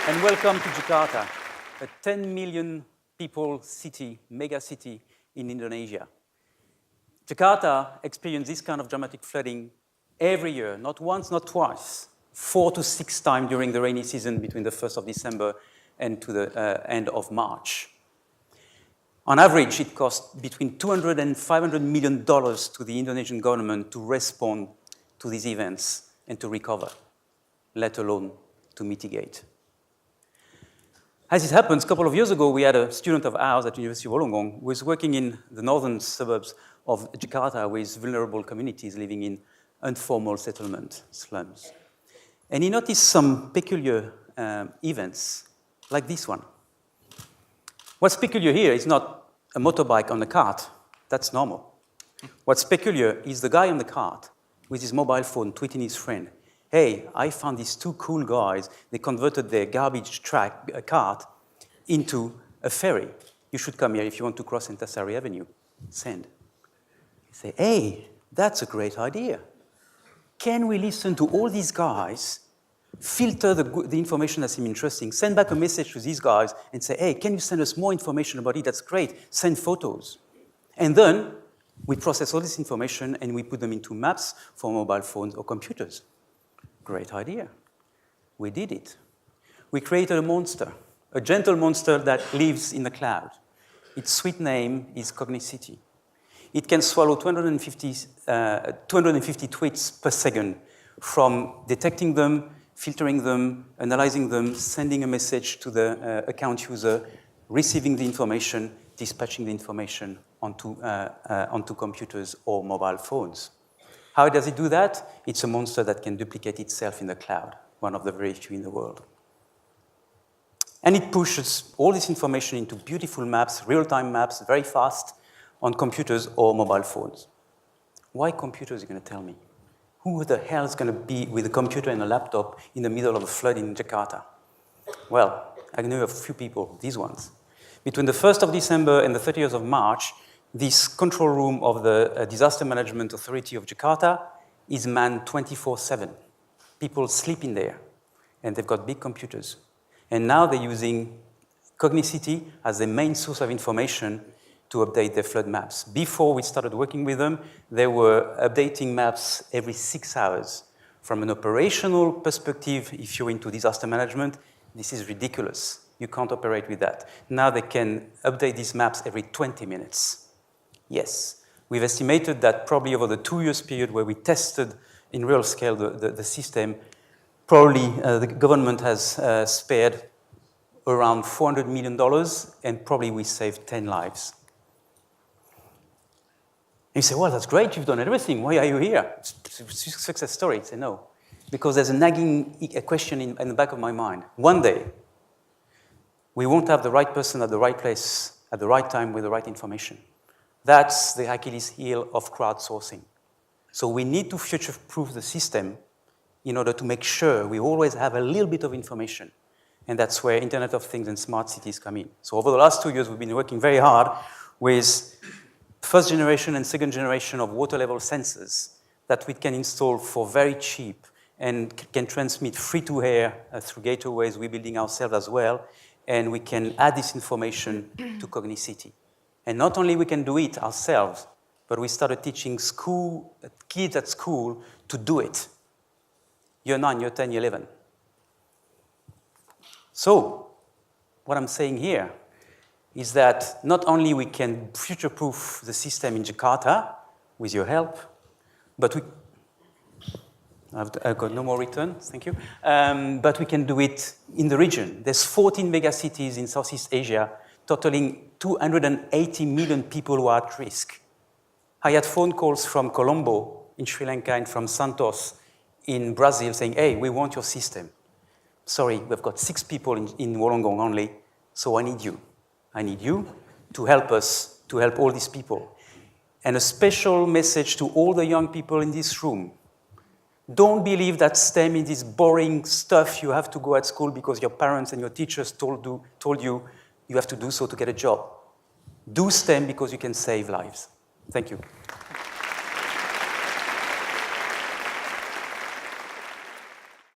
And welcome to Jakarta, a 10 million people city, mega city in Indonesia. Jakarta experienced this kind of dramatic flooding every year, not once, not twice, 4 to 6 times during the rainy season between the 1st of December and to the end of March. On average, it cost between $200 and $500 million to the Indonesian government to respond to these events and to recover, let alone to mitigate. As it happens, a couple of years ago, we had a student of ours at the University of Wollongong who was working in the northern suburbs of Jakarta with vulnerable communities living in informal settlement slums. And he noticed some peculiar events, like this one. What's peculiar here is not a motorbike on a cart. That's normal. What's peculiar is the guy on the cart with his mobile phone tweeting his friend, "Hey, I found these 2 cool guys. They converted their garbage cart into a ferry. You should come here if you want to cross Antasari Avenue. Send." You say, "Hey, that's a great idea. Can we listen to all these guys, filter the information that seems interesting, send back a message to these guys and say, hey, can you send us more information about it? That's great. Send photos." And then we process all this information and we put them into maps for mobile phones or computers. Great idea. We did it. We created a monster, a gentle monster that lives in the cloud. Its sweet name is Cognicity. It can swallow 250 tweets per second, from detecting them, filtering them, analyzing them, sending a message to the account user, receiving the information, dispatching the information onto computers or mobile phones. How does it do that? It's a monster that can duplicate itself in the cloud, one of the very few in the world. And it pushes all this information into beautiful maps, real-time maps, very fast, on computers or mobile phones. Why computers, you're going to tell me? Who the hell is going to be with a computer and a laptop in the middle of a flood in Jakarta? Well, I know a few people, these ones. Between the 1st of December and the 30th of March, this control room of the Disaster Management Authority of Jakarta is manned 24/7. People sleep in there, and they've got big computers. And now they're using Cognicity as the main source of information to update their flood maps. Before we started working with them, they were updating maps every 6 hours. From an operational perspective, if you're into disaster management, this is ridiculous. You can't operate with that. Now they can update these maps every 20 minutes. Yes, we've estimated that probably over the 2 years period where we tested in real scale the system, probably the government has spared around $400 million, and probably we saved 10 lives. And you say, well, that's great, you've done everything. Why are you here? It's a success story. I say, no, because there's a nagging question in the back of my mind. One day, we won't have the right person at the right place at the right time with the right information. That's the Achilles heel of crowdsourcing. So we need to future-proof the system in order to make sure we always have a little bit of information. And that's where Internet of Things and smart cities come in. So over the last 2 years, we've been working very hard with first generation and second generation of water level sensors that we can install for very cheap and can transmit free to air through gateways we're building ourselves as well. And we can add this information to Cognicity. And not only we can do it ourselves, but we started teaching kids at school to do it. Year 9, year 10, year 11. So, what I'm saying here is that not only we can future-proof the system in Jakarta with your help, but I've got no more return, thank you. But we can do it in the region. There's 14 megacities in Southeast Asia, totaling 280 million people who are at risk. I had phone calls from Colombo in Sri Lanka and from Santos in Brazil saying, hey, we want your system. Sorry, we've got 6 people in Wollongong only, so I need you. I need you to help us, to help all these people. And a special message to all the young people in this room. Don't believe that STEM is this boring stuff you have to go at school because your parents and your teachers told you you have to do so to get a job. Do STEM because you can save lives. Thank you.